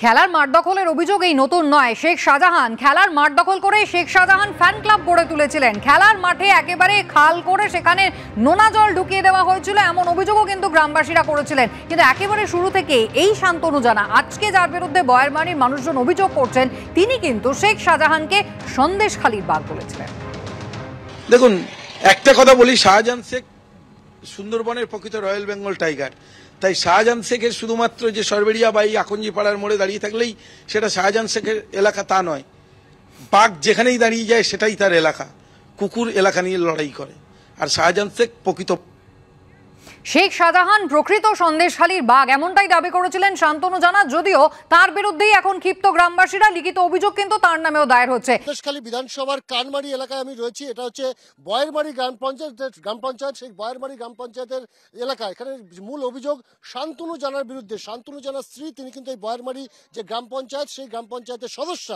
খেলার মাঠ দখলের অভিযোগ এই নতুন নয়। শেখ শাহজাহান খেলার মাঠ দখল করে শেখ শাহজাহান ফ্যান ক্লাব গড়ে তুলেছিলেন। খেলার মাঠে একেবারে খাল করে সেখানে নোনা জল ঢুকিয়ে দেওয়া হয়েছিল, এমন অভিযোগও কিন্তু গ্রামবাসীরা করেছিলেন। কিন্তু একেবারে শুরু থেকে এই শান্তনু জানা আজকে যার বিরুদ্ধে বয়ারমারির মানুষজন অভিযোগ করছেন, তিনি কিন্তু শেখ শাহজাহানকে সন্দেশখালীর বাঘ বলেছিলেন। দেখুন, একটা কথা বলি, শাহজাহান শেখ সুন্দরবনের প্রকৃত রয়্যাল বেঙ্গল টাইগার। তাই শাহজাহান শেখের শুধুমাত্র যে সরবেরিয়া বা এই আকঞ্জি পাড়ার মোড়ে দাঁড়িয়ে থাকলেই সেটা শাহজাহান শেখের এলাকা তা নয়। বাঘ যেখানেই দাঁড়িয়ে যায় সেটাই তার এলাকা। কুকুর এলাকা নিয়ে লড়াই করে, আর শাহজাহান শেখ প্রকৃত শেখ শাহজাহান প্রকৃত সন্দেশখালীর বাঘ, এমনটাই দাবি করেছিলেন শান্তনু জানা। যদিও তার বিরুদ্ধেই এখন ক্ষিপ্ত গ্রামবাসীরা, লিখিত অভিযোগ কিন্তু তার নামেও দায়ের হচ্ছে। সন্দেশখালী বিধানসভার কানমারি এলাকায় আমি রয়েছি। এটা হচ্ছে বয়ারমারি গ্রাম পঞ্চায়েত। সেই বয়ারমারি গ্রাম পঞ্চায়েতের এলাকা। এখানে মূল অভিযোগ শান্তনু জানার বিরুদ্ধে। শান্তনু জানার স্ত্রী, তিনি কিন্তু এই বয়ারমারি যে গ্রাম পঞ্চায়েত, সেই গ্রাম পঞ্চায়েতের সদস্য।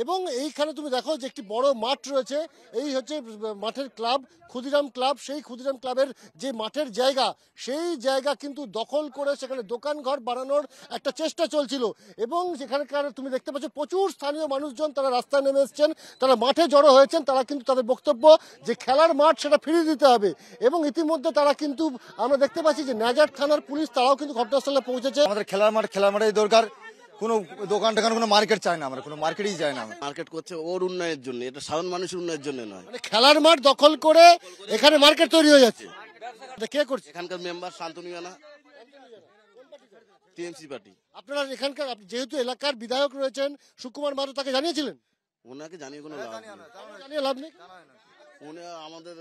এবং এইখানে তুমি দেখো যে একটি বড় মাঠ রয়েছে। এই হচ্ছে মাঠের ক্লাব, ক্ষুদিরাম ক্লাব। সেই ক্ষুদিরাম ক্লাবের যে মাঠের জায়গা, সেই জায়গা কিন্তু দখল করে সেখানে দোকান ঘর বানানোর একটা চেষ্টা চলছিল। এবং সেখানকার তুমি দেখতে পাচ্ছ প্রচুর স্থানীয় মানুষজন তারা রাস্তায় নেমে এসছেন, তারা মাঠে জড়ো হয়েছেন। তারা কিন্তু তাদের বক্তব্য যে খেলার মাঠ সেটা ফিরিয়ে দিতে হবে। এবং ইতিমধ্যে তারা কিন্তু আমরা দেখতে পাচ্ছি যে নাজার থানার পুলিশ তারাও কিন্তু ঘটনাস্থলে পৌঁছেছে। আমাদের খেলার মাঠের দরকার। কোনো দোকান টোকান কোনো মার্কেট চায় না, আমরা কোনো মার্কেটই চাই না। মার্কেট করছে ওর উন্নয়নের জন্য, এটা সাধারণ মানুষের উন্নয়নের জন্য নয়। মানে খেলার মাঠ দখল করে এখানে মার্কেট তৈরি হয়ে যাচ্ছে। কে করছে? এখানকার মেম্বার শান্তনু জানা, টিএমসি পার্টি। আপনারা এখানকার যেহেতু এলাকার বিধায়ক রয়েছেন সুকুমার মাহাতো, তাকে জানিয়েছিলেন? ওনাকে জানিয়ে কোনো জানিয়ে লাভ নেই। উনি আমাদের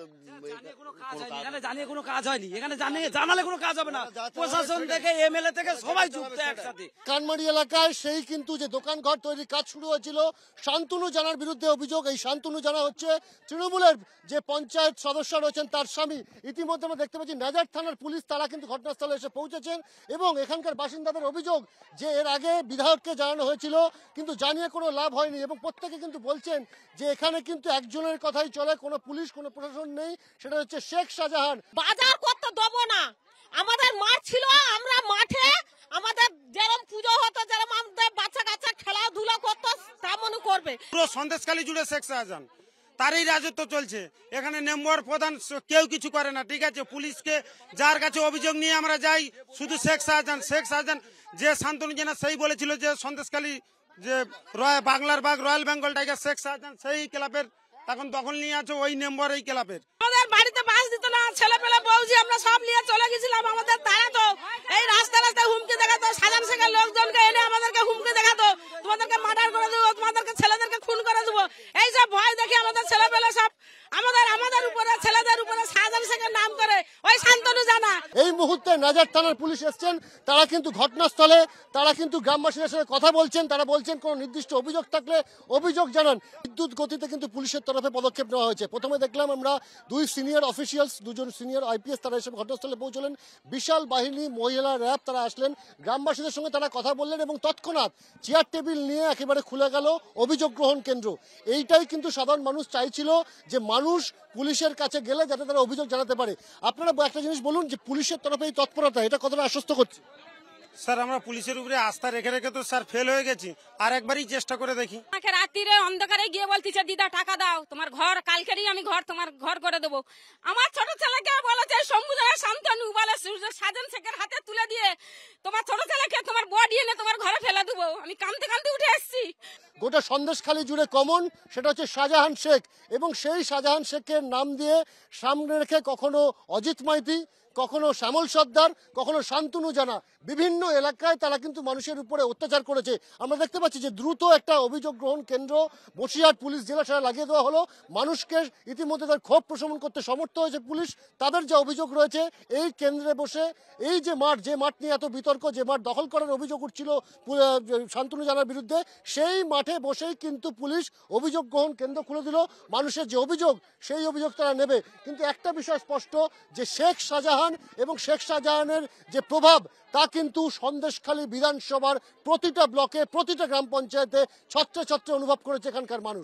এখানে জানিয়ে কোনো কাজ হয়নি, এখানে জানালে কোনো কাজ হবে না। প্রশাসন থেকে এমএলএ থেকে সবাই যুক্ত একসাথে। কানমারি এলাকায় সেই কিন্তু যে দোকান ঘর তৈরির কাজ শুরু হয়েছিল, শান্তনু জানার বিরুদ্ধে অভিযোগ। এই শান্তনু জানা হচ্ছে তৃণমূলের যে পঞ্চায়েত সদস্য রয়েছেন তার স্বামী। ইতিমধ্যে আমরা দেখতে পাচ্ছি নাজার থানার পুলিশ তারা কিন্তু ঘটনাস্থলে এসে পৌঁছেছেন। এবং এখানকার বাসিন্দাদের অভিযোগ যে এর আগে বিধায়ককে জানানো হয়েছিল, কিন্তু জানিয়ে কোনো লাভ হয়নি। এবং প্রত্যেকে কিন্তু বলছেন যে এখানে কিন্তু একজনের কথাই চলে, কোনো পুলিশ কোনো প্রশাসন নেই, সেটা হচ্ছে শেখ শাহজাহান। বাজার করতে দেবো না, আমাদের মাঠ ছিল, আমরা মাঠে আমাদের যেরকম পুজো হতো, যেরকম আমাদের বাচ্চা কাচ্চা খেলাধুলা করতো তেমনই করবে। পুরো সন্দেশখালী জুড়ে শেখ শাহজাহান, তারই রাজত্ব চলছে। এখানে মেম্বার প্রধান কেউ কিছু করে না, ঠিক আছে। পুলিশকে যার কাছে অভিযোগ নিয়ে আমরা যাই, শুধু শেখ শাহজাহান যে শান্তনু জানা সেই বলেছিল যে সন্দেশখালী যে বাংলার বাঘ রয়্যাল বেঙ্গল টাইগার, শেখ শাহজাহান সেই ক্লাবের এখন দখল নিয়ে আছে ওই মেম্বার এই ক্লাবের। আমাদের বাড়িতে বাস দিত না, ছেলে পেলে বউজি আমরা সব নিয়ে চলে গেছিলাম। আমাদের তাড়াতো, এই রাস্তায় হুমকি দেখাতো, শাহজাহান শেখের লোকজনকে এনে আমাদেরকে হুমকি দেখাতো, তোমাদেরকে মার্ডার করে দেবো, তোমাদেরকে ছেলেদেরকে খুন করে দেবো। এই সব ভয় দেখে আমাদের ছেলে পেলে সব আমাদের উপরে, ছেলেদের উপরে শাহজাহান শেখের নাম করে ওই শান্তনু জানা। এই মুহূর্তে নাজার থানার পুলিশ এসছেন, তারা কিন্তু ঘটনাস্থলে, তারা কিন্তু গ্রামবাসীদের সাথে কথা বলছেন। তারা বলছেন কোন নির্দিষ্ট অভিযোগ থাকলে অভিযোগ জানান। বিদ্যুৎ গতিতে কিন্তু পুলিশের তরফে পদক্ষেপ নেওয়া হয়েছে। প্রথমে দেখলাম আমরা দুজন সিনিয়র আইপিএস তারা এসে ঘটনাস্থলে পৌঁছলেন। বিশাল বাহিনী, মহিলা র্যাব তারা আসলেন, গ্রামবাসীদের সঙ্গে তারা কথা বললেন এবং তৎক্ষণাৎ চেয়ার টেবিল নিয়ে একেবারে খুলে গেল অভিযোগ গ্রহণ কেন্দ্র। এইটাই কিন্তু সাধারণ মানুষ চাইছিল, যে মানুষ পুলিশের কাছে গেলে যাতে তারা অভিযোগ জানাতে পারে। আপনারা একটা জিনিস বলুন, যে পুলিশের তরফে এই তৎপরতা, এটা কতটা আশ্বস্ত করছে? স্যার, আমরা পুলিশের উপরে আস্থা রেখে তো স্যার ফেল হয়ে গেছি। আর একবারই চেষ্টা করে দেখি। রাত্রিরে অন্ধকারে গিয়ে বলতেছে দিদা টাকা দাও, তোমার ঘর কালকেরই আমি তোমার ঘর করে দেবো। আমার ছোট ছেলেকে বলেছে সমুদ্রের শান্তনু বলে শাহজাহান শেখের হাতে তুলে দিয়ে তোমার ছোট ছেলেকে তোমার বডি এনে তোমার ঘরে ফেলে দেবো। আমি কাঁদতে কাঁদতে উঠে এসেছি। গোটা সন্দেশখালী জুড়ে কমন, সেটা হচ্ছে শাহজাহান শেখ। এবং সেই শাহজাহান শেখের নাম দিয়ে সামনে রেখে কখনো অজিত মাইতি, কখনো শ্যামল সর্দার, কখনো শান্তনু জানা বিভিন্ন এলাকায় তারা কিন্তু মানুষের উপরে অত্যাচার করেছে। আমরা দেখতে পাচ্ছি যে দ্রুত একটা অভিযোগ গ্রহণ কেন্দ্র বসিরহাট পুলিশ জেলা সেটা লাগিয়ে দেওয়া হলো। মানুষকে ইতিমধ্যে তার ক্ষোভ প্রশমন করতে সমর্থ হয়েছে পুলিশ। তাদের যে অভিযোগ রয়েছে, এই কেন্দ্রে বসে এই যে মাঠ নিয়ে এত বিতর্ক, যে মাঠ দখল করার অভিযোগ উঠছিল শান্তনু জানার বিরুদ্ধে, সেই মাঠে বসেই কিন্তু পুলিশ অভিযোগ গ্রহণ কেন্দ্র খুলে দিল। মানুষের যে অভিযোগ, সেই অভিযোগ তারা নেবে। কিন্তু একটা বিষয় স্পষ্ট, যে শেখ শাহজাহান এবং শেখ শাহজাহানের যে প্রভাব, তা কিন্তু সন্দেশখালী বিধানসভার প্রতিটা ব্লকে, প্রতিটা গ্রাম পঞ্চায়েতে ছত্রে ছত্রে অনুভব করেছে এখানকার মানুষ।